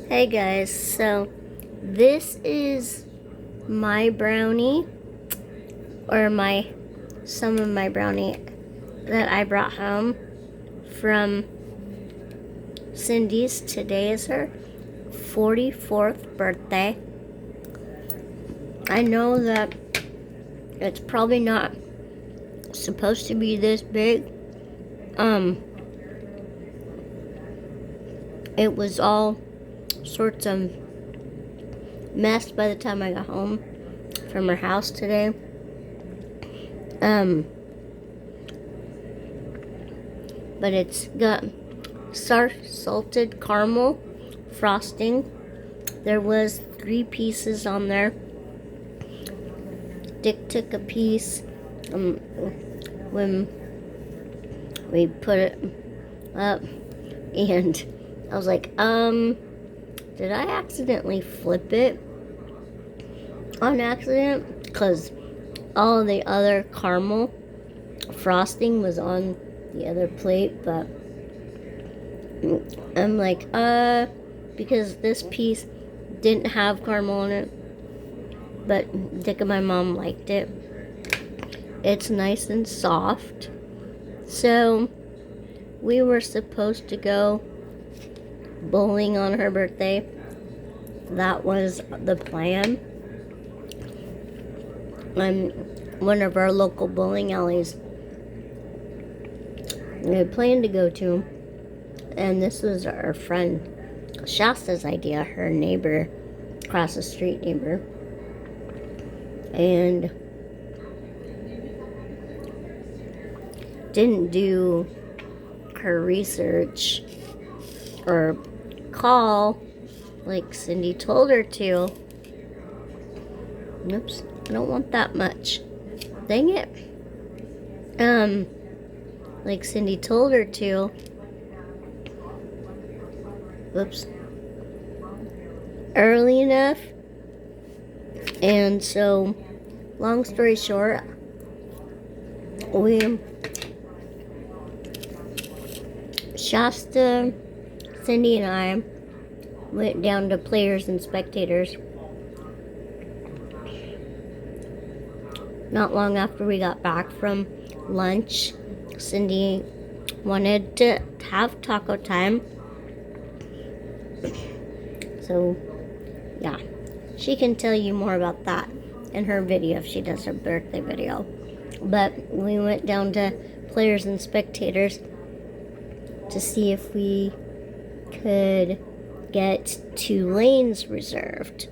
Hey guys, so this is my brownie, or some of my brownie that I brought home from Cindy's. Today is her 44th birthday. I know that it's probably not supposed to be this big. It was all sorts of messed by the time I got home from her house today. But it's got salted caramel frosting. There was 3 pieces on there. Dick took a piece when we put it up, and I was like, did I accidentally flip it on accident? Because all the other caramel frosting was on the other plate, but I'm like, because this piece didn't have caramel in it, but Dick and my mom liked it. It's nice and soft. So we were supposed to go bowling on her birthday. That was the plan. One of our local bowling alleys we had planned to go to, and this was our friend Shasta's idea, her neighbor, across the street neighbor. And didn't do her research or call like Cindy told her to. Oops, I don't want that much. Dang it. Like Cindy told her to. Oops. Early enough. And so, long story short, Shasta, Cindy, and I went down to Players and Spectators not long after we got back from lunch. Cindy wanted to have taco time, so yeah, she can tell you more about that in her video if she does her birthday video. But we went down to Players and Spectators to see if we could get 2 lanes reserved.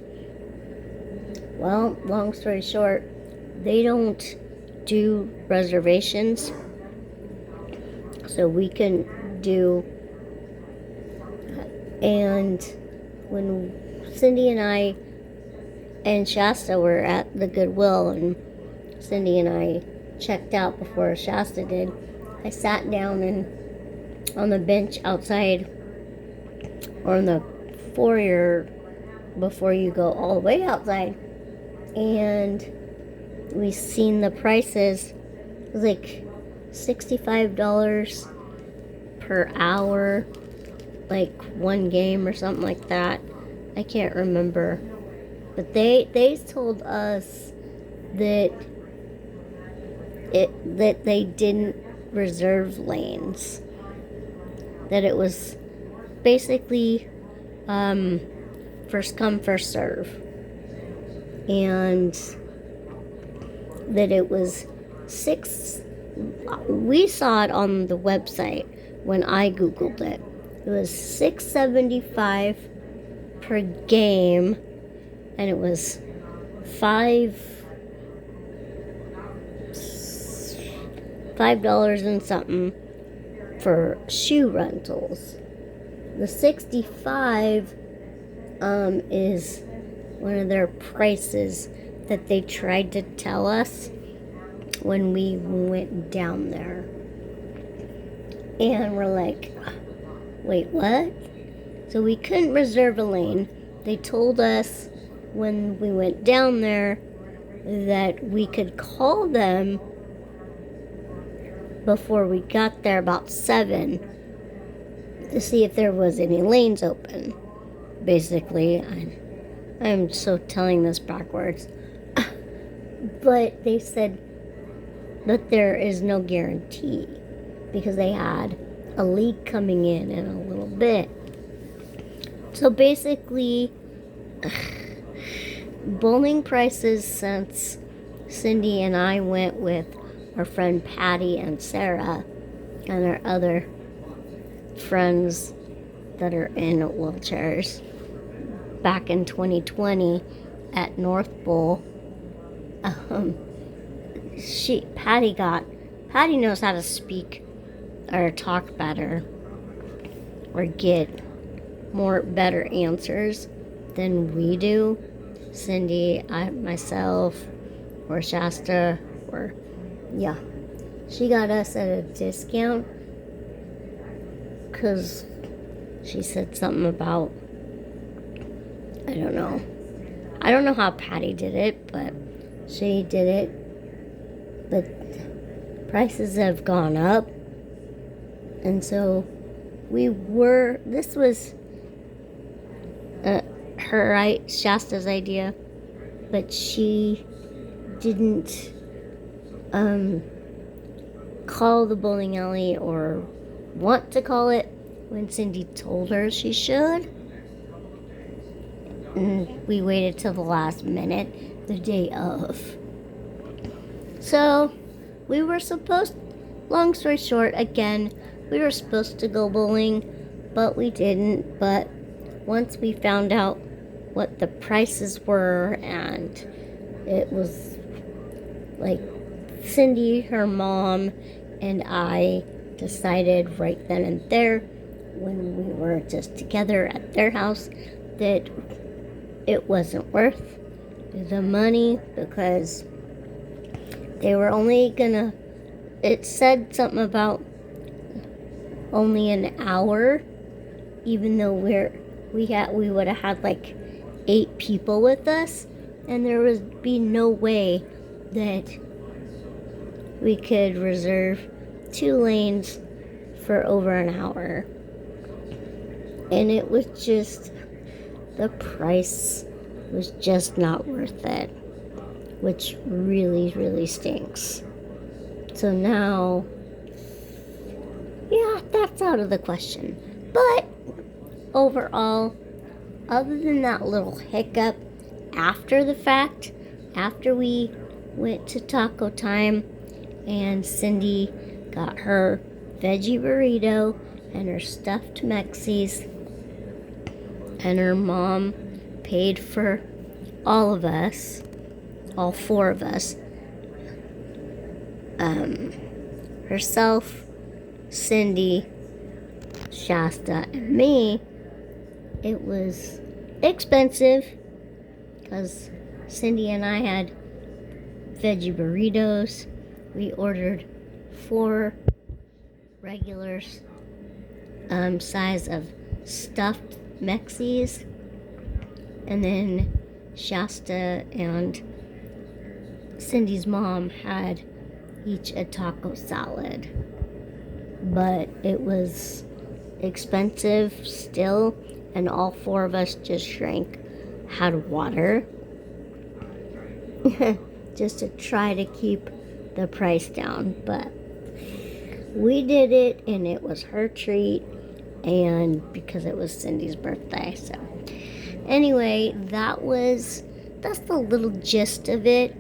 Well, long story short, they don't do reservations, so we couldn't do. And when Cindy and I and Shasta were at the Goodwill, and Cindy and I checked out before Shasta did, I sat down on the bench outside, or in the foyer before you go all the way outside, and we seen the prices. It was like $65 per hour, like 1 game or something like that. I can't remember, but they told us that they didn't reserve lanes, that it was basically first come first serve, and that it was we saw it on the website when I googled it. It was $6.75 per game, and it was $5 and something for shoe rentals. The 65 is one of their prices that they tried to tell us when we went down there. And we're like, wait, what? So we couldn't reserve a lane. They told us when we went down there that we could call them before we got there about 7 to see if there was any lanes open. basically. I'm so telling this backwards. But they said that there is no guarantee because they had a leak coming in a little bit. So basically, bowling prices since Cindy and I went with our friend Patty and Sarah and our other friends that are in wheelchairs back in 2020 at North Bowl. Patty knows how to speak or talk better or get better answers than we do. Cindy, myself, or Shasta, she got us at a discount because she said something about, I don't know how Patty did it, but she did it. But prices have gone up, and so this was Shasta's idea, but she didn't call the bowling alley or want to call it when Cindy told her she should. And we waited till the last minute, the day of. So we were long story short, again, we were supposed to go bowling, but we didn't. But once we found out what the prices were, and it was like Cindy, her mom, and I decided right then and there, when we were just together at their house, that it wasn't worth the money because they were only it said something about only an hour, even though we would have had like 8 people with us, and there would be no way that we could reserve 2 lanes for over an hour. And it was just, the price was just not worth it, which really, really stinks. So now, that's out of the question. But overall, other than that little hiccup after the fact, after we went to Taco Time and Cindy got her veggie burrito and her stuffed Mexies, and her mom paid for all of us, all 4 of us, herself, Cindy, Shasta, and me. It was expensive because Cindy and I had veggie burritos. We ordered 4 regular size of stuffed Mexies, and then Shasta and Cindy's mom had each a taco salad. But it was expensive still, and all 4 of us just had water just to try to keep the price down. But we did it, and it was her treat, and because it was Cindy's birthday. So anyway, that's the little gist of it.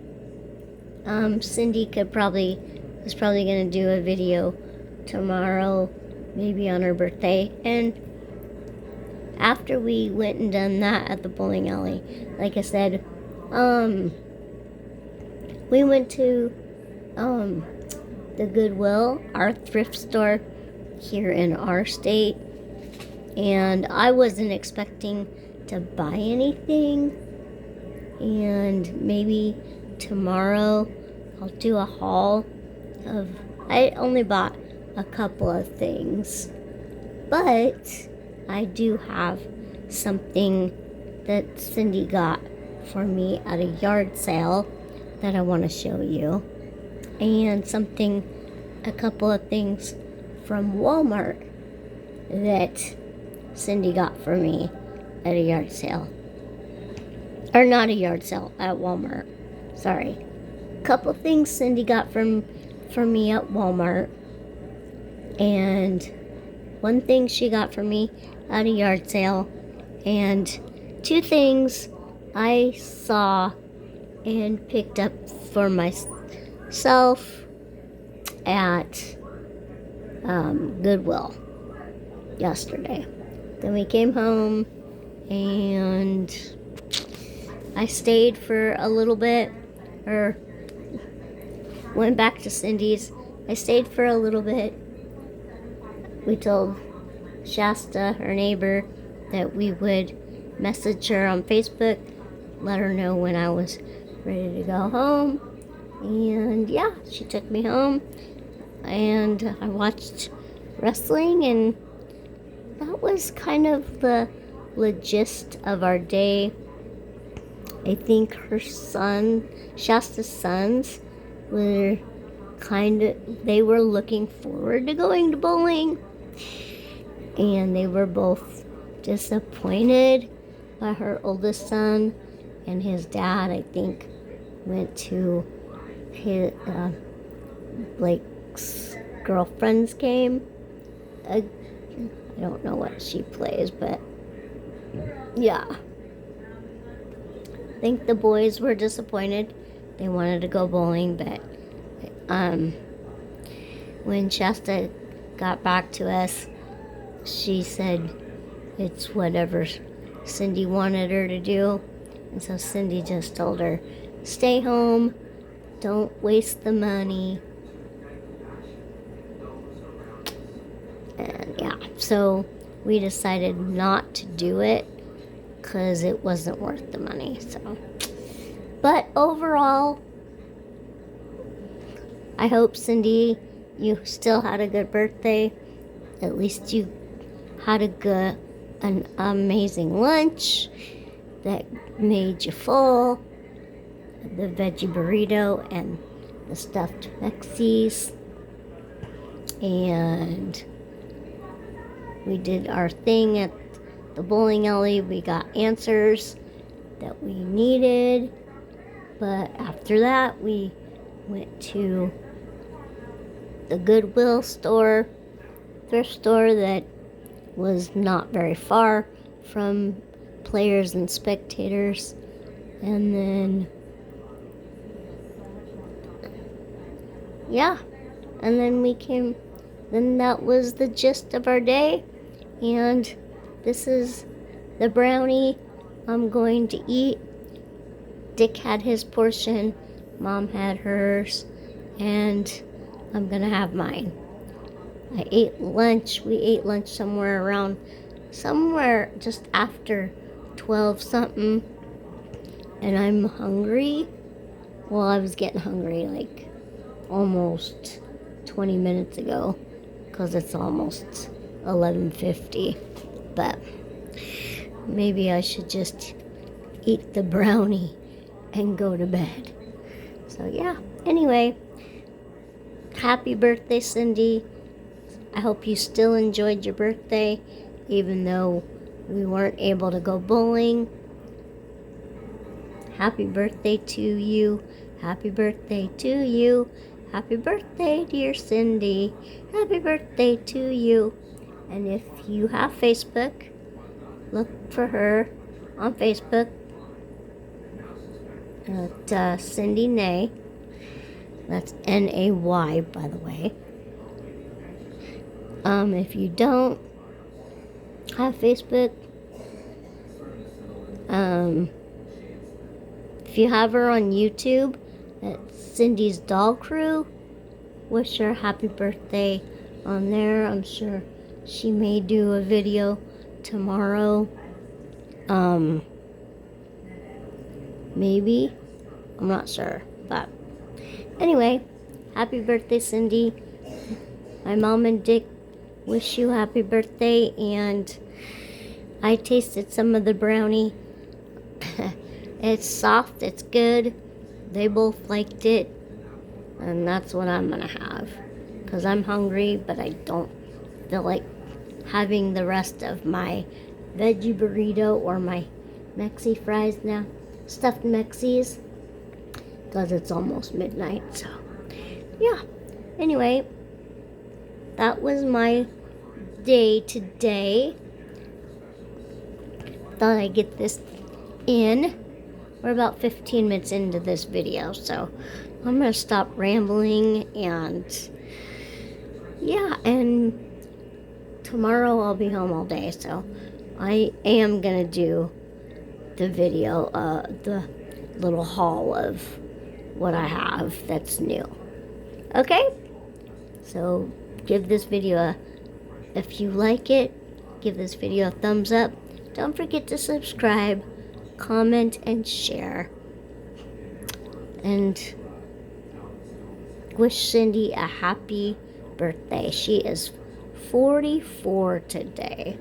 Cindy is probably going to do a video tomorrow, maybe on her birthday. And after we went and done that at the bowling alley, like I said, we went to the Goodwill, our thrift store here in our state, and I wasn't expecting to buy anything, and maybe tomorrow I'll do a haul I only bought a couple of things, but I do have something that Cindy got for me at a yard sale that I want to show you, and a couple of things from Walmart that Cindy got for me at a yard sale. Or not a yard sale, at Walmart. Sorry. Couple things Cindy got from me at Walmart. And one thing she got for me at a yard sale. And 2 things I saw and picked up for myself at Goodwill yesterday. Then we came home and I stayed for a little bit, or went back to Cindy's. I stayed for a little bit. We told Shasta, our neighbor, that we would message her on Facebook, let her know when I was ready to go home. And yeah, she took me home and I watched wrestling, and that was kind of the gist of our day. I think her son, Shasta's sons, they were looking forward to going to bowling, and they were both disappointed by her oldest son, and his dad, I think, went to his Blake's girlfriend's game. I don't know what she plays, but yeah. I think the boys were disappointed. They wanted to go bowling, but when Shasta got back to us, she said it's whatever Cindy wanted her to do. And so Cindy just told her, stay home, don't waste the money. And yeah, so we decided not to do it because it wasn't worth the money. So, but overall, I hope, Cindy, you still had a good birthday. At least you had an amazing lunch that made you full. The veggie burrito and the stuffed Mexies. And we did our thing at the bowling alley. We got answers that we needed. But after that, we went to the Goodwill store, thrift store that was not very far from Players and Spectators. And then, yeah, and then that was the gist of our day. And this is the brownie I'm going to eat. Dick had his portion, Mom had hers, and I'm gonna have mine. We ate lunch somewhere just after 12 something, and I'm hungry. Well, I was getting hungry like almost 20 minutes ago because it's almost 11:50, but maybe I should just eat the brownie and go to bed. So yeah, anyway, happy birthday, Cindy. I hope you still enjoyed your birthday, even though we weren't able to go bowling. Happy birthday to you. Happy birthday to you. Happy birthday, dear Cindy. Happy birthday to you. And if you have Facebook, look for her on Facebook at Cindy Nay. That's Nay, by the way. If you don't have Facebook, if you have her on YouTube, at Cindy's Doll Crew, wish her happy birthday on there. I'm sure she may do a video tomorrow. Maybe. I'm not sure. But anyway, happy birthday, Cindy. My mom and Dick wish you happy birthday, and I tasted some of the brownie. It's soft, it's good. They both liked it, and that's what I'm gonna have, because I'm hungry, but I don't feel like having the rest of my veggie burrito or my Mexi fries now, stuffed Mexis, because it's almost midnight. So, yeah. Anyway, that was my day today. Thought I'd get this in. We're about 15 minutes into this video, so I'm gonna stop rambling, and yeah, and tomorrow I'll be home all day, so I am gonna do the video, the little haul of what I have that's new. Okay? So give this video if you like it, give this video a thumbs up. Don't forget to subscribe, comment, and share. And wish Cindy a happy birthday. She is 44 today.